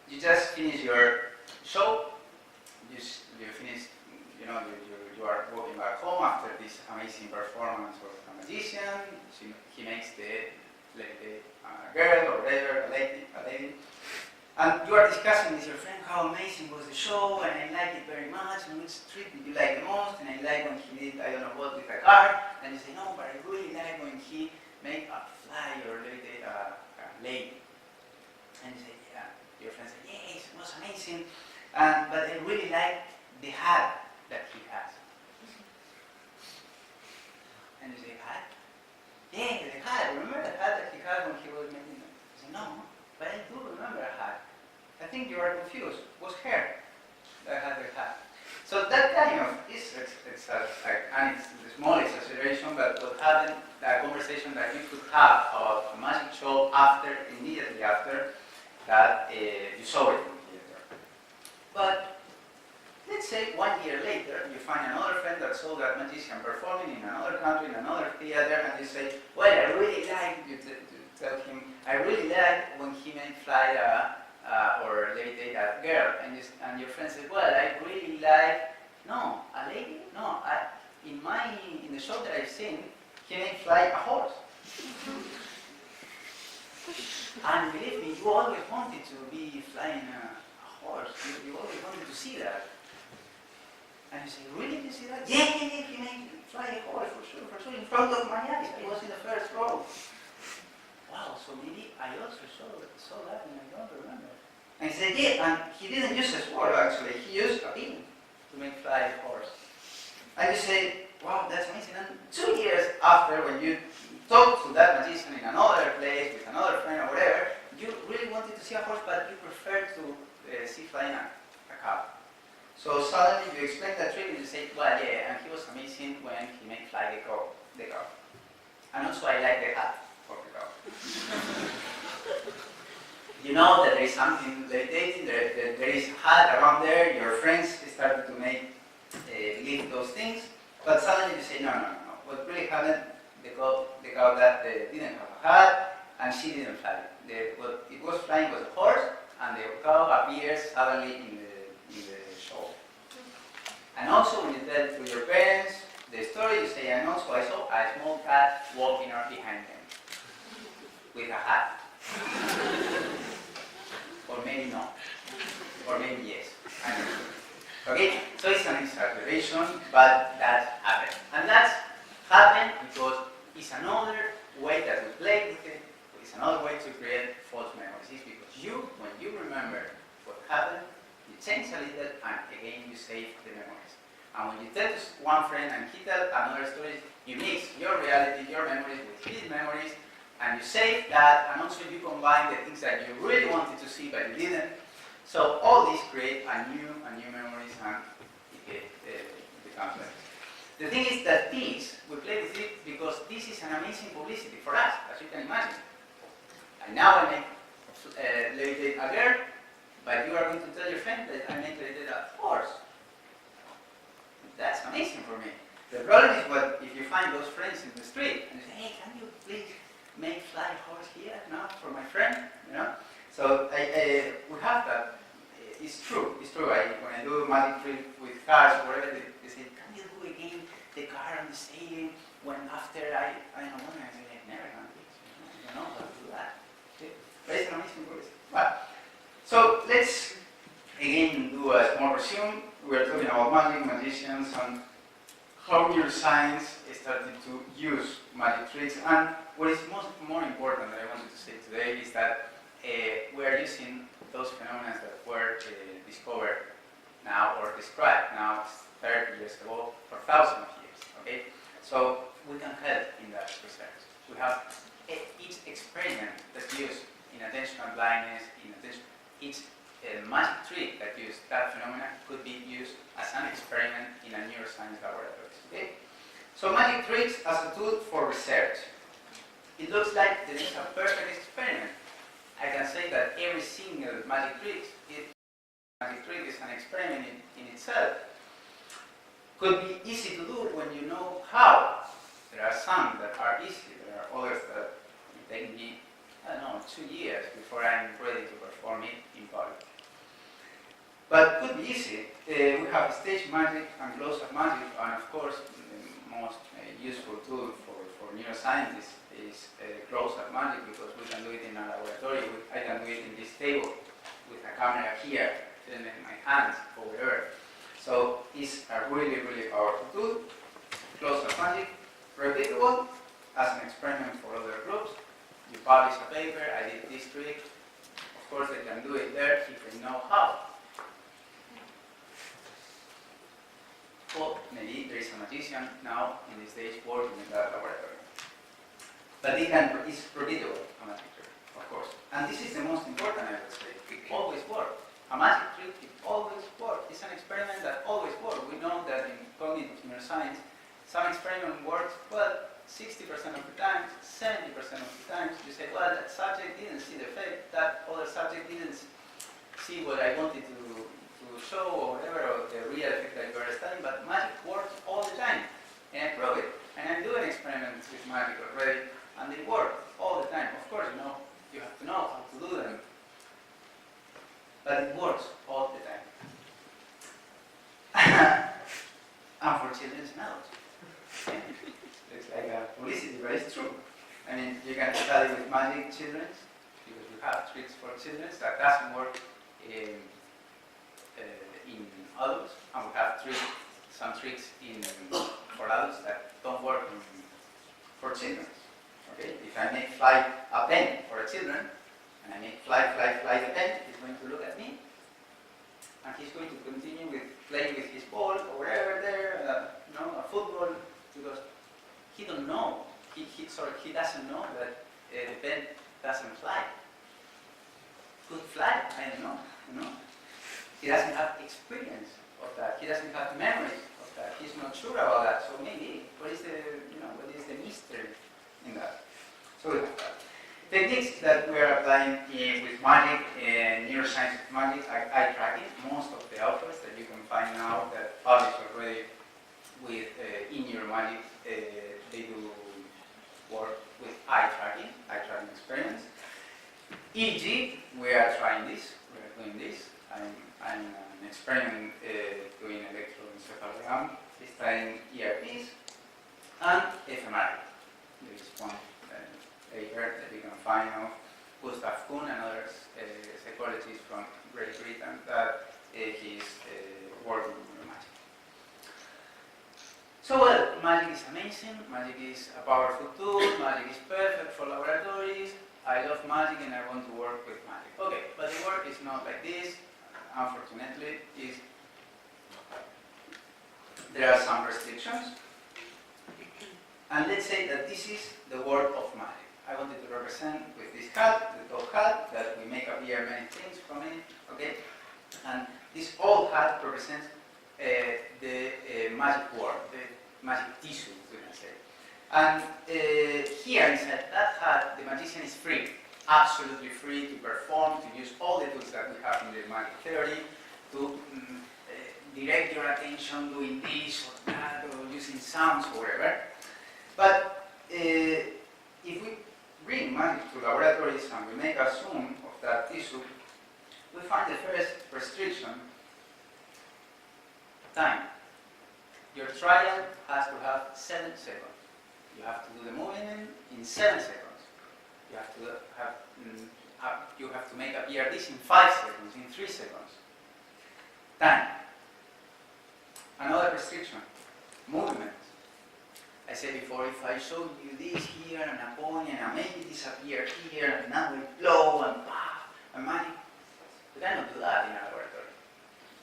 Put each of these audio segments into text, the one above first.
you just finish your show, you finish, you are walking back home after this amazing performance of a magician. He makes the girl or whatever, a lady, and you are discussing with your friend how amazing was the show, and I like it very much, and which trick did you like the most, and I like when he did, I don't know what, with a car, and you say, no, but I really like when he made a fly or levitate a lady. And you say, yeah, your friend said, yes, it was amazing, but I really like the hat that he has. And you say, hat? Yeah, the hat. Remember the hat that he had when he was making it? I say, no, but I do remember a hat. I think you are confused. It was hair that had the hat. So that kind of is, it's a small exaggeration, but what happened, that conversation that you could have about a magic show immediately after that you saw it in the theater. But let's say 1 year later, you find another friend that saw that magician performing in another country, in another theater, and you say, well, I really like, you tell him, I really like when he made fly or levitate a girl, and your friend says, well, I really like, no, a lady? No, in the show that I've seen, he made fly a horse. And believe me, you always wanted to be flying a horse. You always wanted to see that. And you say, really, did you see that? Yeah, he made fly a horse, for sure, in front of my eyes. I was in the first row. Wow, so maybe I also saw that and I don't remember. And he said, yeah, and he didn't use a sword actually, he used a pin to make fly a horse. And you say, wow, that's amazing. And 2 years after, when you talk to that magician in another place, with another friend or whatever, you really wanted to see a horse, but you prefer to see flying a cow. So suddenly you explain that trick and you say, well, yeah, and he was amazing when he made fly the cow. And also I like the hat of the cow. You know that there is something levitating, there is a hat around there, your friends started to lift those things, but suddenly you say, no. What really happened, the cow that didn't have a hat, and she didn't fly. What it was flying was a horse, and the cow appears suddenly in the show. And also when you tell to your parents the story, you say, and also I saw a small cat walking up behind them with a hat. Or maybe not. Or maybe yes. I don't know. Okay? So it's an exaggeration, but that happened. And that's happened because it's another way that we play with it. It's another way to create false memories. It's because when you remember what happened, you change a little and again you save the memories. And when you tell to one friend and he tells another story, you mix your reality, your memories with his memories, and you save that, and also you combine the things that you really wanted to see but you didn't. So all these create a new memories, and it becomes like this. The thing is that we play with it because this is an amazing publicity for us, as you can imagine. And now I make levitate a girl, but you are going to tell your friend that I make levitate a horse. That's amazing for me. The problem is if you find those friends in the street and you say, hey, can you please make fly horse here now for my friend, So we have that. It's true. When I do magic trick with cars or whatever, they say, can you do again the car on the stadium when after I don't know, I say, I've never done this. I don't know how to do that. But it's an amazing voice. But, so let's again do a small resume. We're talking about magic, magicians, and how neuroscience started to use magic tricks. And what is more important that I wanted to say today is that we are using those phenomena that were discovered now or described now 30 years ago for thousands of years. Okay, so we can help in that research. We have each experiment that's used in attentional blindness, each magic trick that used that phenomena could be used as an experiment in a neuroscience laboratory. Okay, so magic tricks as a tool for research. It looks like there is a perfect experiment. I can say that every single magic trick is an experiment in itself. Could be easy to do when you know how. There are some that are easy, there are others that take me, I don't know, 2 years before I'm ready to perform it in public. But could be easy. We have stage magic and close-up magic, and of course, the most useful tool for neuroscientists is close-up magic, because we can do it in a laboratory. I can do it in this table with a camera here, filming my hands or whatever. So it's a really, really powerful tool. Close-up magic, repeatable as an experiment for other groups. You publish a paper, I did this trick. Of course, they can do it there if they know how. Or maybe there is a magician now in this stage working in that laboratory. But it's repeatable, a magic trick, of course. And this is the most important, I would say. It always works. A magic trick, it always works. It's an experiment that always works. We know that in cognitive neuroscience, some experiment works, well, 60% of the time, 70% of the time, you say, well, that subject didn't see the effect, that other subject didn't see what I wanted to show, or whatever, or the real effect that you are studying, but magic works all the time. And I prove it. And I'm doing experiments with magic already, and they work all the time. Of course, you have to know how to do them. But it works all the time. And for children and adults. It's like a publicity, but it's true. I mean, you can study with magic children, because we have tricks for children that doesn't work in adults, and we have some tricks for adults that don't work for children. Okay? If I make fly a pen for a children, and I make fly the pen, he's going to look at me, and he's going to continue with playing with his ball or wherever there, a football, because he don't know. He doesn't know that the pen doesn't fly. Could fly, I don't know. He doesn't have experience of that. He doesn't have memories of that. He's not sure about that. So maybe what is the mystery in that? So we have that. Techniques that we are applying with magic, neuroscience with magic, eye tracking. Most of the authors that you can find now that published already with in Neuromagic, they do work with eye tracking experiments. EEG, we are trying this. We are doing this. I'm an experiment doing electroencephalogram, this time ERPs, and fMRI. There is one paper that you can find of Gustav Kuhn and others, psychologists from Great Britain, that he's working on Neuromagic. So, well, magic is amazing, magic is a powerful tool, magic is perfect for laboratories. I love magic and I want to work with magic. Okay, but the work is not like this. Unfortunately, there are some restrictions. And let's say that this is the work of magic. I wanted to represent with this hat, the top hat, that we make appear many things from it, okay? And this old hat represents the magic word, the magic tissue, we can say. And here inside that hat, the magician is free. Absolutely free to perform, to use all the tools that we have in the magic theory, to direct your attention doing this or that, or using sounds or whatever. But if we bring magic to laboratories and we make a zoom of that tissue, we find the first restriction: time. Your trial has to have 7 seconds. You have to do the movement in 7 seconds. You have to make appear this in 5 seconds, in 3 seconds. Time. Another restriction: movement. I said before, if I show you this here and a point and I make it disappear here and now we blow and pah and magic, you cannot do that in a laboratory.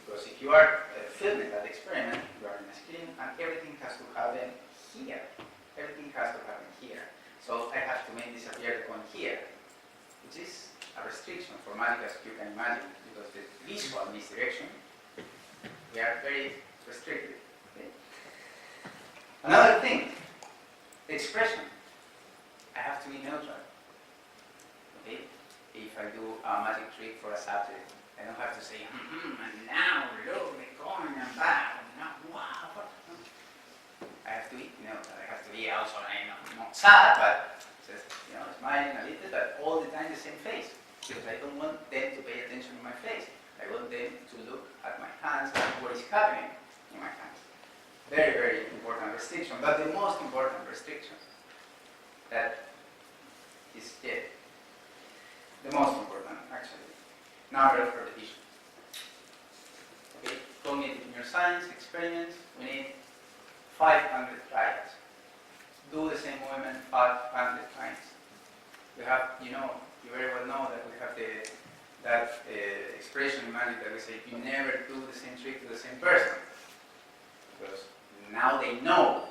Because if you are filming that experiment, you are on a screen and everything has to happen here. Everything has to happen here. So I have to make disappear the point here, which is a restriction for magic, as you can imagine, because the visual misdirection, we are very restricted. Okay? Another thing, expression. I have to be neutral. Okay? If I do a magic trick for a subject, I don't have to say, and now look, the coin and back, and now, wow. I have to be neutral. I have to be also, not sad, but just, smiling a little, but all the time the same face, because I don't want them to pay attention to my face. I want them to look at my hands and what is happening in my hands. Very, very important restriction, but the most important restriction that is the most important actually, number of repetitions. Okay, cognitive neuroscience experiments, we need 500 trials. Do the same movement 500 times. We have, you very well know that we have that expression in magic that we say you never do the same trick to the same person. Because now they know,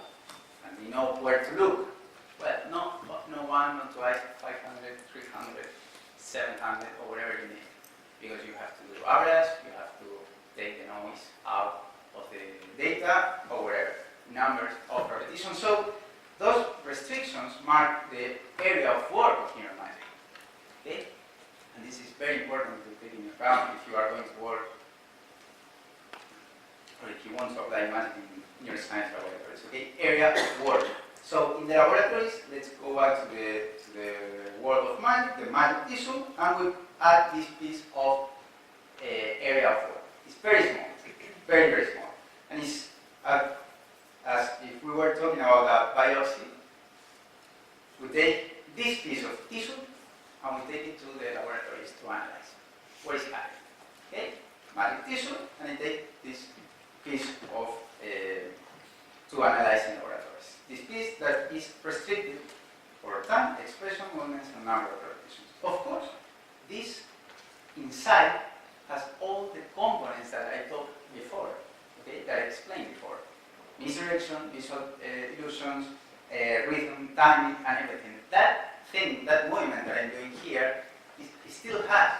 and they know where to look. Well, no one, not twice, 500, 300, 700, or whatever you need. Because you have to do areas, you have to take the noise out of the data, or whatever. Numbers of repetitions. So those restrictions mark the area of work of Neuromagic. Okay? And this is very important to take into account if you are going to work, or if you want to apply magic in neuroscience laboratories. Okay? Area of work. So in the laboratories, let's go back to the world of magic, the magic tissue, and we add this piece of area of work. It's very small, very, very small. And it's as if we were talking about a biopsy, we take this piece of tissue and we take it to the laboratories to analyze what is happening. Okay? Magic tissue, and I take this piece of to analyze in laboratories. This piece that is restricted for time, expression, movements, and number of repetitions. Of course, this inside has all the components that I talked before, okay, that I explained before. Misdirection, visual illusions, rhythm, timing, and everything. That thing, that movement that I'm doing here, it still has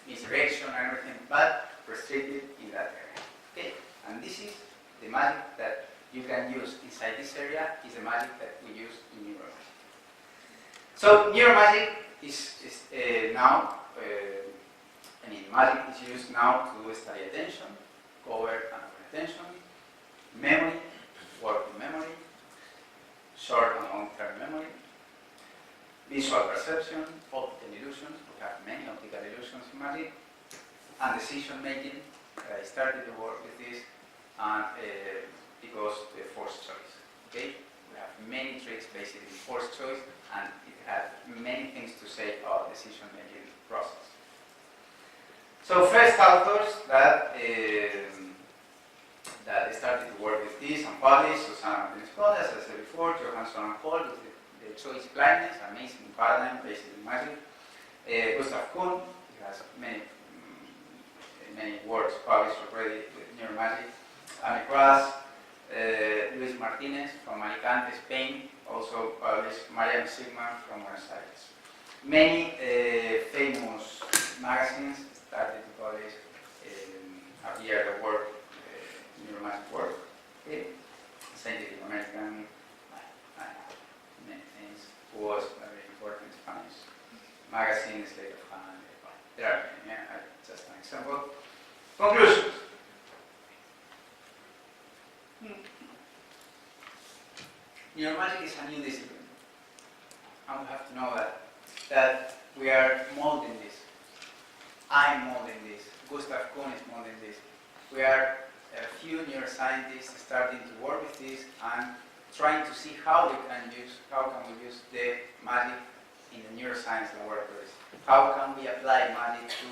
misdirection and everything, but restricted in that area. Okay? And this is the magic that you can use inside this area, is the magic that we use in Neuromagic. So Neuromagic is now, magic is used now to study attention, covert and open attention, memory, working memory, short and long-term memory, visual perception, optical illusions, we have many optical illusions in magic, and decision making. I started to work with this, and because the forced choice. Okay, we have many tricks basically forced choice, and it has many things to say about decision making process. So first authors that started to work with this and published, Susanna Martinez-Conde, as I said before, Johansson and Hall with the choice blindness, amazing paradigm based in magic. Gustav Kuhn, he has many works published already with Neuromagic. Amy Cross, Luis Martinez from Alicante, Spain, also published. Marian Sigma from Buenos Aires. Many famous magazines started to publish appear the work, Neuromagic work. Okay. Scientific American, many things. Was a very important Spanish magazine, State of Hand. There are many, just an example. Conclusions. Neuromagic is a new discipline, and we have to know that we are molding this. I'm molding this. Gustav Kuhn is molding this. We are a few neuroscientists starting to work with this and trying to see how we can use the magic in the neuroscience laboratories. How can we apply magic to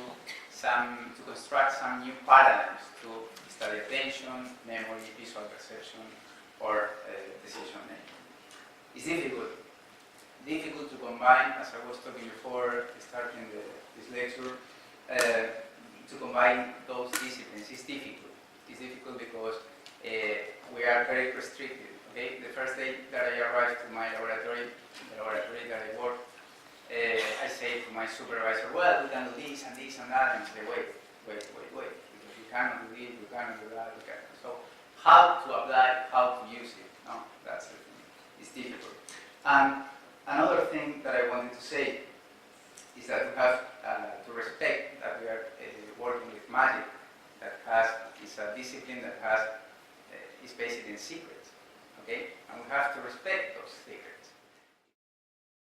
construct some new paradigms to study attention, memory, visual perception, or decision making. It's difficult to combine, as I was talking before, starting this lecture, to combine those disciplines. It's difficult. It's difficult because we are very restricted. Okay? The first day that I arrived to my laboratory, the laboratory that I work, I say to my supervisor, well, we can do this and this and that, and he say, wait, because we cannot do this, we cannot do that, we cannot. So how to apply, how to use it, no, that's the thing. It's difficult. And another thing that I wanted to say is that we have to respect that we are working with magic that is a discipline that is based in secrets, okay? And we have to respect those secrets.